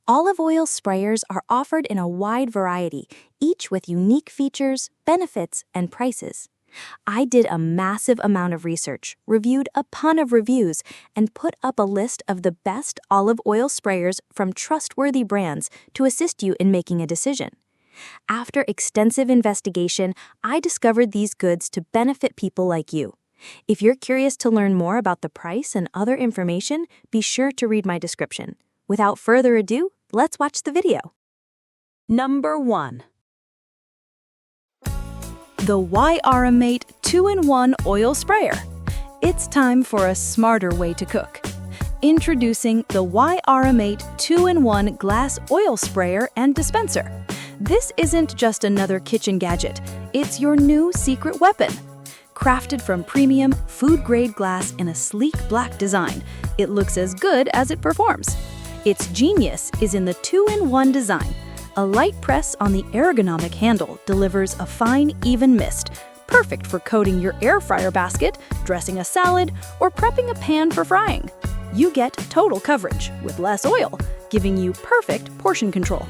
Olive oil sprayers are offered in a wide variety, each with unique features, benefits, and prices. I did a massive amount of research, reviewed a ton of reviews, and put up a list of the best olive oil sprayers from trustworthy brands to assist you in making a decision. After extensive investigation, I discovered these goods to benefit people like you. If you're curious to learn more about the price and other information, be sure to read my description. Without further ado, let's watch the video. Number 1. The YRRAMATE 2-in-1 Oil Sprayer. It's time for a smarter way to cook. Introducing the YRRAMATE 2-in-1 Glass Oil Sprayer and Dispenser. This isn't just another kitchen gadget, it's your new secret weapon. Crafted from premium, food-grade glass in a sleek black design, it looks as good as it performs. Its genius is in the 2-in-1 design. A light press on the ergonomic handle delivers a fine, even mist, perfect for coating your air fryer basket, dressing a salad, or prepping a pan for frying. You get total coverage with less oil, giving you perfect portion control.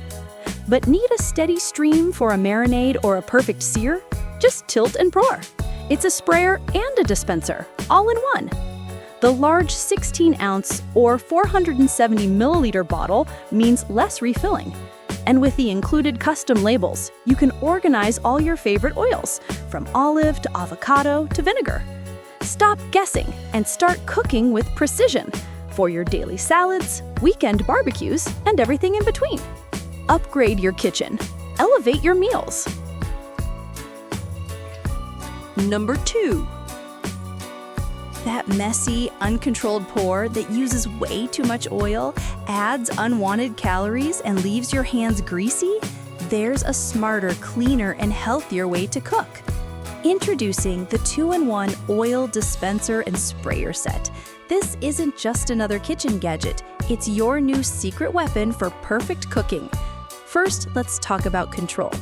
But need a steady stream for a marinade or a perfect sear? Just tilt and pour. It's a sprayer and a dispenser, all in one. The large 16-ounce or 470-milliliter bottle means less refilling. And with the included custom labels, you can organize all your favorite oils, from olive to avocado to vinegar. Stop guessing and start cooking with precision for your daily salads, weekend barbecues, and everything in between. Upgrade your kitchen. Elevate your meals. Number 2. That messy, uncontrolled pour that uses way too much oil, adds unwanted calories, and leaves your hands greasy? There's a smarter, cleaner, and healthier way to cook. Introducing the 2-in-1 Oil Dispenser and Sprayer Set. This isn't just another kitchen gadget, it's your new secret weapon for perfect cooking. First, let's talk about control.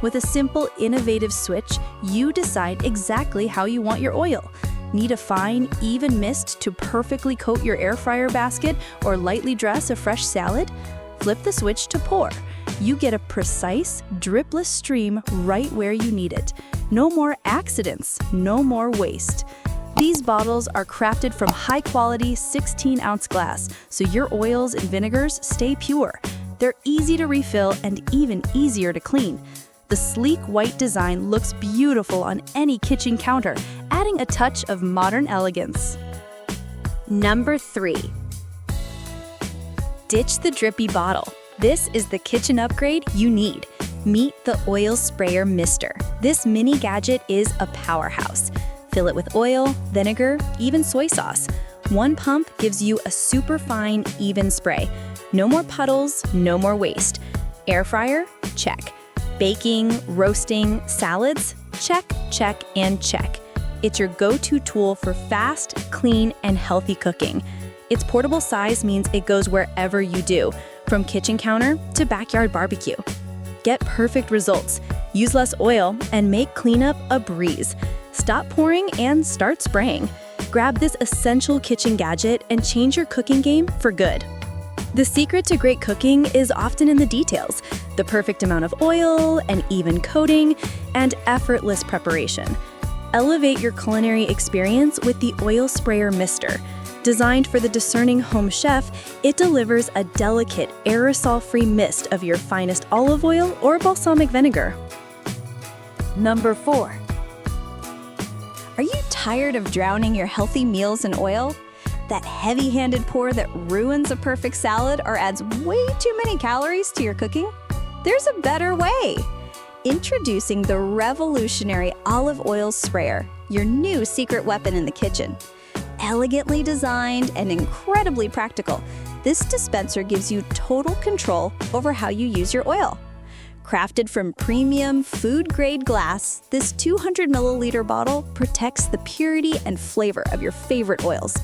With a simple, innovative switch, you decide exactly how you want your oil. Need a fine, even mist to perfectly coat your air fryer basket or lightly dress a fresh salad? Flip the switch to pour. You get a precise, dripless stream right where you need it. No more accidents, no more waste. These bottles are crafted from high-quality 16-ounce glass, so your oils and vinegars stay pure. They're easy to refill and even easier to clean. The sleek white design looks beautiful on any kitchen counter, adding a touch of modern elegance. Number 3. Ditch the drippy bottle. This is the kitchen upgrade you need. Meet the Oil Sprayer Mister. This mini gadget is a powerhouse. Fill it with oil, vinegar, even soy sauce. One pump gives you a super fine, even spray. No more puddles, no more waste. Air fryer? Check. Baking, roasting, salads? Check, check, and check. It's your go-to tool for fast, clean, and healthy cooking. Its portable size means it goes wherever you do, from kitchen counter to backyard barbecue. Get perfect results. Use less oil and make cleanup a breeze. Stop pouring and start spraying. Grab this essential kitchen gadget and change your cooking game for good. The secret to great cooking is often in the details, the perfect amount of oil, an even coating, and effortless preparation. Elevate your culinary experience with the Oil Sprayer Mister. Designed for the discerning home chef, it delivers a delicate, aerosol-free mist of your finest olive oil or balsamic vinegar. Number 4. Are you tired of drowning your healthy meals in oil? That heavy-handed pour that ruins a perfect salad or adds way too many calories to your cooking? There's a better way. Introducing the revolutionary olive oil sprayer, your new secret weapon in the kitchen. Elegantly designed and incredibly practical, this dispenser gives you total control over how you use your oil. Crafted from premium, food-grade glass, this 200-milliliter bottle protects the purity and flavor of your favorite oils.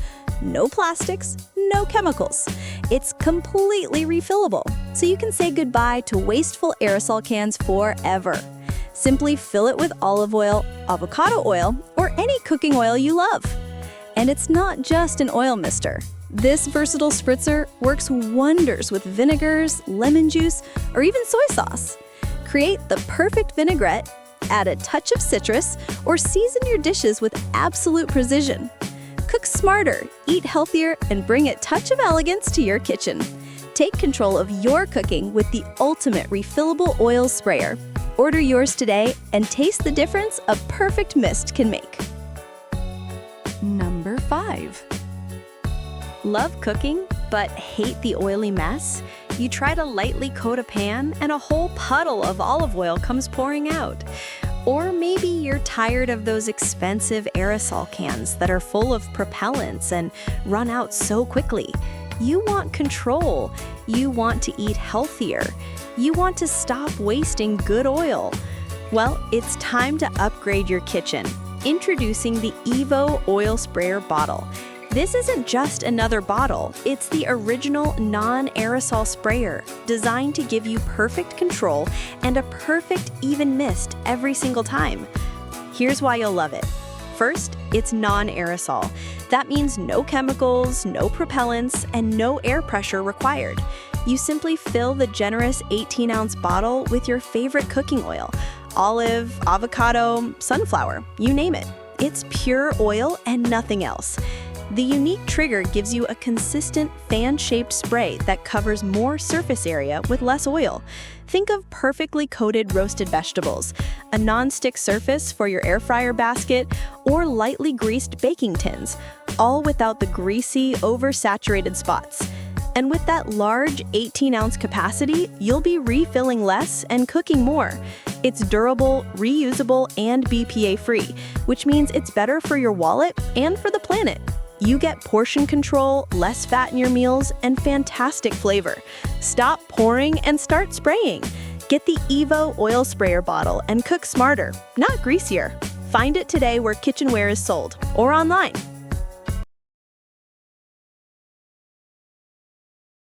No plastics, no chemicals. It's completely refillable, so you can say goodbye to wasteful aerosol cans forever. Simply fill it with olive oil, avocado oil, or any cooking oil you love. And it's not just an oil mister. This versatile spritzer works wonders with vinegars, lemon juice, or even soy sauce. Create the perfect vinaigrette, add a touch of citrus, or season your dishes with absolute precision. Cook smarter, eat healthier, and bring a touch of elegance to your kitchen. Take control of your cooking with the ultimate refillable oil sprayer. Order yours today and taste the difference a perfect mist can make. Number 5. Love cooking, but hate the oily mess? You try to lightly coat a pan and a whole puddle of olive oil comes pouring out. Or maybe you're tired of those expensive aerosol cans that are full of propellants and run out so quickly. You want control. You want to eat healthier. You want to stop wasting good oil. Well, it's time to upgrade your kitchen. Introducing the Evo Oil Sprayer bottle. This isn't just another bottle, it's the original non-aerosol sprayer, designed to give you perfect control and a perfect even mist every single time. Here's why you'll love it. First, it's non-aerosol. That means no chemicals, no propellants, and no air pressure required. You simply fill the generous 18-ounce bottle with your favorite cooking oil: olive, avocado, sunflower, you name it. It's pure oil and nothing else. The unique trigger gives you a consistent fan-shaped spray that covers more surface area with less oil. Think of perfectly coated roasted vegetables, a non-stick surface for your air fryer basket, or lightly greased baking tins, all without the greasy, oversaturated spots. And with that large 18-ounce capacity, you'll be refilling less and cooking more. It's durable, reusable, and BPA-free, which means it's better for your wallet and for the planet. You get portion control, less fat in your meals, and fantastic flavor. Stop pouring and start spraying. Get the Evo Oil Sprayer bottle and cook smarter, not greasier. Find it today where kitchenware is sold or online.